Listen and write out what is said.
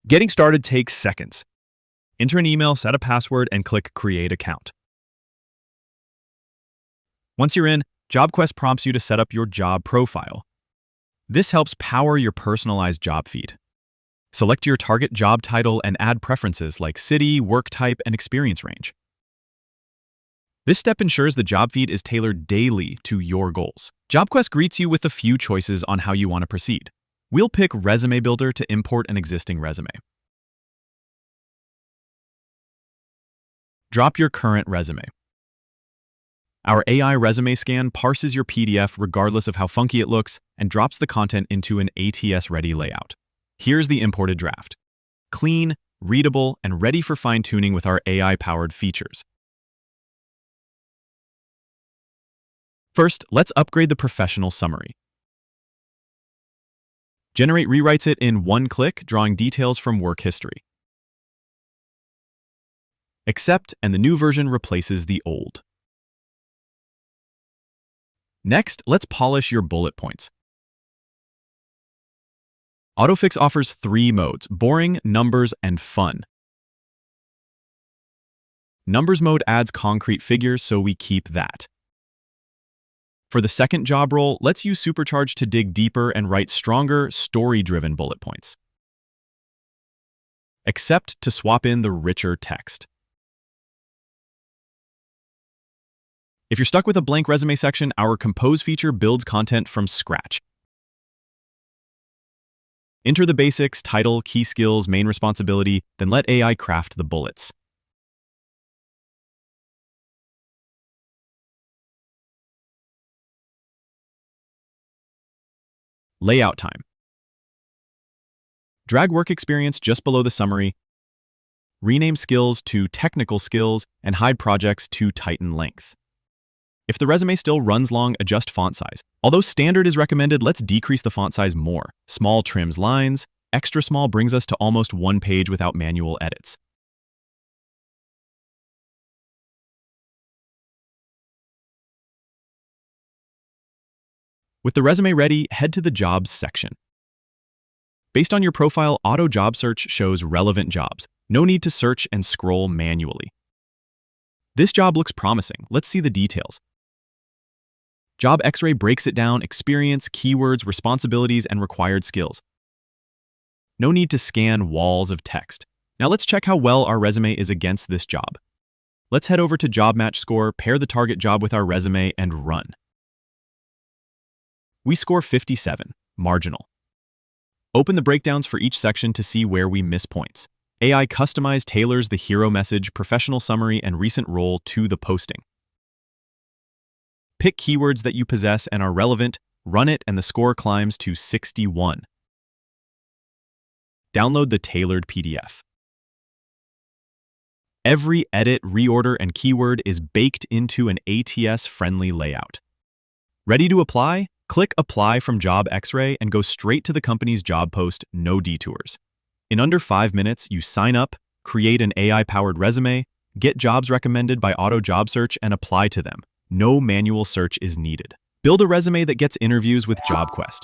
Getting started takes seconds. Enter an email, set a password, and click Create Account. Once you're in, JobQuest prompts you to set up your job profile. This helps power your personalized job feed. Select your target job title and add preferences like city, work type, and experience range. This step ensures the job feed is tailored daily to your goals. JobQuest greets you with a few choices on how you want to proceed. We'll pick Resume Builder to import an existing resume. Drop your current resume. Our AI resume scan parses your PDF regardless of how funky it looks and drops the content into an ATS-ready layout. Here's the imported draft. Clean, readable, and ready for fine-tuning with our AI-powered features. First, let's upgrade the professional summary. Generate rewrites it in one click, drawing details from work history. Accept, and the new version replaces the old. Next, let's polish your bullet points. Autofix offers 3 modes: boring, numbers, and fun. Numbers mode adds concrete figures, so we keep that. For the second job role, let's use Supercharge to dig deeper and write stronger, story-driven bullet points. Accept to swap in the richer text. If you're stuck with a blank resume section, our Compose feature builds content from scratch. Enter the basics: title, key skills, main responsibility, then let AI craft the bullets. Layout time. Drag work experience just below the summary, rename skills to technical skills, and hide projects to tighten length. If the resume still runs long, adjust font size. Although standard is recommended, let's decrease the font size more. Small trims lines, extra small brings us to almost one page without manual edits. With the resume ready, head to the Jobs section. Based on your profile, Auto Job Search shows relevant jobs. No need to search and scroll manually. This job looks promising. Let's see the details. Job X-ray breaks it down: experience, keywords, responsibilities, and required skills. No need to scan walls of text. Now let's check how well our resume is against this job. Let's head over to Job Match Score, pair the target job with our resume, and run. We score 57, marginal. Open the breakdowns for each section to see where we miss points. AI Customize tailors the hero message, professional summary, and recent role to the posting. Pick keywords that you possess and are relevant, run it, and the score climbs to 61. Download the tailored PDF. Every edit, reorder, and keyword is baked into an ATS-friendly layout. Ready to apply? Click Apply from Job X-ray and go straight to the company's job post, no detours. In under 5 minutes, you sign up, create an AI-powered resume, get jobs recommended by Auto Job Search, and apply to them. No manual search is needed. Build a resume that gets interviews with JobQuest.